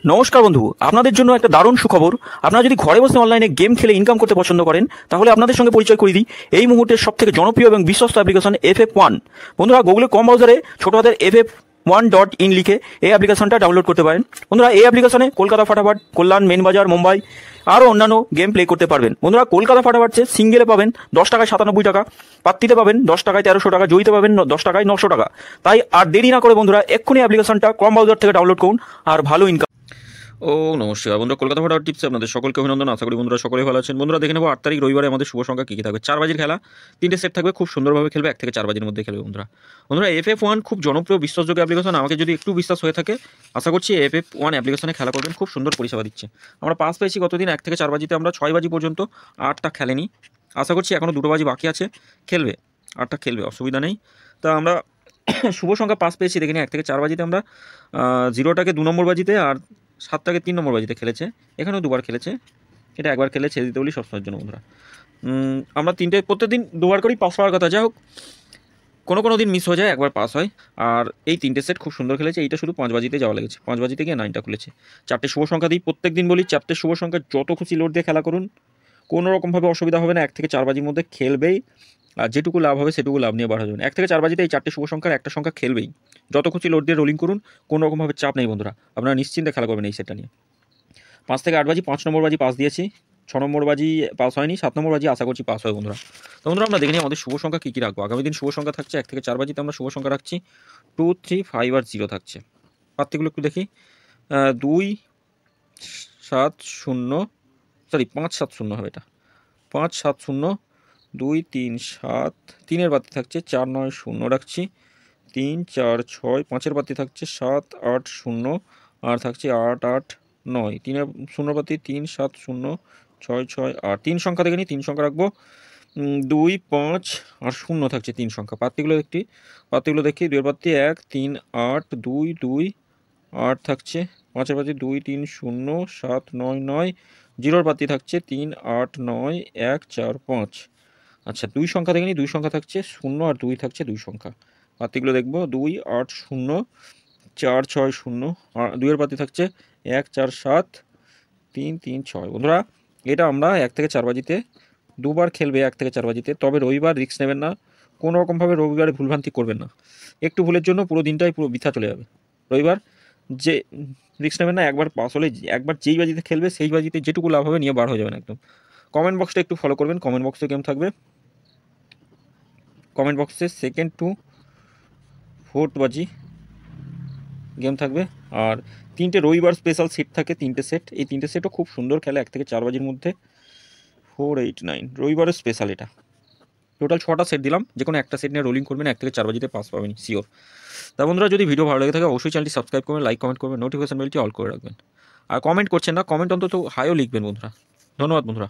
নমস্কার বন্ধু, আপনাদের জন্য একটা দারুণ সুখবর। আপনারা যদি ঘরে বসে অনলাইনে গেম খেলে ইনকাম করতে পছন্দ করেন, তাহলে আপনাদের সঙ্গে পরিচয় করে দিই এই মুহূর্তের সবথেকে জনপ্রিয় এবং বিশ্বস্ত অ্যাপ্লিকেশন FF1। বন্ধুরা, গুগলে কম ব্রাউজারে ছোট হাতের FF1.in লিখে এই অ্যাপ্লিকেশনটা ডাউনলোড করতে পারেন। বন্ধুরা, এই অ্যাপ্লিকেশনে কলকাতা ফাটাফাট, কল্যাণ, মেন বাজার, মুম্বাই আরও অন্যান্য গেম প্লে করতে পারবেন। বন্ধুরা, কলকাতা ফাটাফাট সিঙ্গেলে পাবেন 10 টাকায় 97 টাকা, পাত্তিতে পাবেন 10 টাকায় 1300 টাকা, জয়ীতে পাবেন 10 টাকায় 900 টাকা। তাই আর দেরি না করে বন্ধুরা এক্ষুনি অ্যাপ্লিকেশনটা ক্রম ব্রাউজার থেকে ডাউনলোড করুন আর ভালো ইনকাম। ও নমস্কার বন্ধুরা, কলকাতা ফাটাফাট টিপসে আপনাদের সকলকে অভিনন্দন। আশা করি বন্ধুরা সকলেই ভালো আছেন। বন্ধুরা, দেখে নেবো 8 তারিখ রবিবারে আমাদের শুভ সংখ্যা কী কী থাকবে। 4 বাজির খেলা, 3টে সেট থাকবে, খুব সুন্দরভাবে খেলবে, 1 থেকে 4 বাজির মধ্যে খেলবে। বন্ধুরা FF1 খুব জনপ্রিয় বিশ্বাসযোগ্য অ্যাপ্লিকেশন। আমাকে যদি একটু বিশ্বাস হয়ে থাকে, আশা করছি FF1 অ্যাপ্লিকেশনে খেলা করবেন, খুব সুন্দর পরিষেবা দিচ্ছে। আমরা পাস পেয়েছি গতদিন 1 থেকে 4 বাজিতে, আমরা 6 বাজি পর্যন্ত 8টা খেলেনি। আশা করছি এখনও 2টো বাজি বাকি আছে, খেলবে 8টা খেলবে, অসুবিধা নেই। তা আমরা শুভ সংখ্যা পাস পেয়েছি, দেখে নিই 1 থেকে 4 বাজিতে আমরা 0টাকে 2 নম্বর বাজিতে আর 7টাকে 3 নম্বর বাজিতে খেলেছে। এখানেও দুবার খেলেছে, এটা একবার খেলে ছেড়ে দিতে বলি সবসময়ের জন্য। বন্ধুরা, আমরা 3টে প্রত্যেকদিন দুবার করেই পাস পাওয়ার কথা। যাই হোক, কোনো দিন মিস হয়ে যায়, একবার পাস হয়। আর এই 3টে সেট খুব সুন্দর খেলেছে। এইটা শুধু 5 বাজিতে যাওয়া লেগেছে, 5 বাজিতে গিয়ে 9টা খুলেছে। 4টে শুভ সংখ্যা দিই, প্রত্যেক দিন বলি 4টে শুভ সংখ্যা যত খুশি লোড দিয়ে খেলা করুন, কোনো রকমভাবে অসুবিধা হবে না। 1 থেকে 4 বাজির মধ্যে খেলবেই, আর যেটুকু লাভ হবে সেটুকু লাভ নিয়ে বার হয়ে যাবেন। 1 থেকে 4 বাজিতে এই 4টে শুভ সংখ্যার একটা সংখ্যা খেলবেই, যত খুশি লোড দিয়ে রোলিং করুন, কোনো রকমভাবে চাপ নেই। বন্ধুরা, আপনারা নিশ্চিন্তে খেলা করবেন এই সেটটা নিয়ে। 5 থেকে 8 বাজি, 5 নম্বর বাজি পাস দিয়েছি, 6 নম্বর বাজি পাস হয়নি, 7 নম্বর বাজি আশা করছি পাস হয়। বন্ধুরা, তো বন্ধুরা আমরা দেখে নিই আমাদের শুভ সংখ্যা কী কী রাখবো। আগামী দিন শুভ সংখ্যা থাকছে 1 থেকে 4 বাজিতে আমরা শুভ সংখ্যা রাখছি 2, 3, 5 আর 0 থাকছে। পাত্তিগুলো একটু দেখি। 2, 7, 0, সরি 5, 7, 0 হবে এটা। 5, 7, 0, 2, 3, 7, 3-এর বাতি থাকছে 4, 9, 0 রাখছি, 3, 4, 6, 5-এর বাতি থাকছে 7, 8, 0 আর থাকছে 8, 8, 9, 3-এর 0 বাতি 3, 7, 0, 6, 6, 8। 3 সংখ্যা দেখে নিই, 3 সংখ্যা রাখবো। 2, 5 আর 0 থাকছে 3 সংখ্যা। পাত্তিগুলো দেখি। 2-এর বাতি 1, 3, 8, 2, 2, 8 থাকছে। 5-এর বাতি 2, 3, 0, 7, 9, 9। 0-এর বাতি থাকছে 3, 8, 9, 1, 4, 5। আচ্ছা, 2 সংখ্যা দেখে নিই। 2 সংখ্যা থাকছে 0 আর 2 থাকছে 2 সংখ্যা। পাত্তিগুলো দেখবো। 2, 8, 0, 4, 6, 0 আর 2-এর বাতি থাকছে 1, 4, 7, 3, 3, 6। বন্ধুরা, এটা আমরা 1 থেকে 4 বাজিতে দুবার খেলবে, 1 থেকে 4 বাজিতে। তবে রবিবার রিস্ক নেবেন না, কোনো রকমভাবে রবিবারে ভুলভ্রান্তি করবেন না। একটু ভুলের জন্য পুরো দিনটাই পুরো বৃথা চলে যাবে। রবিবার যে রিস্ক নেবেন না, একবার পাস হলে একবার যেই বাজিতে খেলবে সেই বাজিতে যেটুকু লাভ হবে নিয়ে বার হয়ে যাবেন একদম। কমেন্ট বক্সটা একটু ফলো করবেন, কমেন্ট বক্সে গেম থাকবে। কমেন্ট বক্সে 2nd to 4th বাজি গেম থাকবে। আর 3টে রবিবার স্পেশাল সেট থাকে, 3টে সেট। এই 3টে সেটও খুব সুন্দর খেলে 1 থেকে 4 বাজির মধ্যে। 4, 8, 9 রবিবারের স্পেশাল এটা। টোটাল 6টা সেট দিলাম, যে কোনো একটা সেট নিয়ে রোলিং করবেন, 1 থেকে 4 বাজিতে পাস পাবেন শিওর। তা বন্ধুরা, যদি ভিডিও ভালো লেগে থাকে অবশ্যই চ্যানেলটি সাবস্ক্রাইব করবেন, লাইক কমেন্ট করবেন, নোটিফিকেশন বেলটি অল করে রাখবেন। আর কমেন্ট করছেন না, কমেন্ট অন্তত হাইও লিখবেন বন্ধুরা। ধন্যবাদ বন্ধুরা।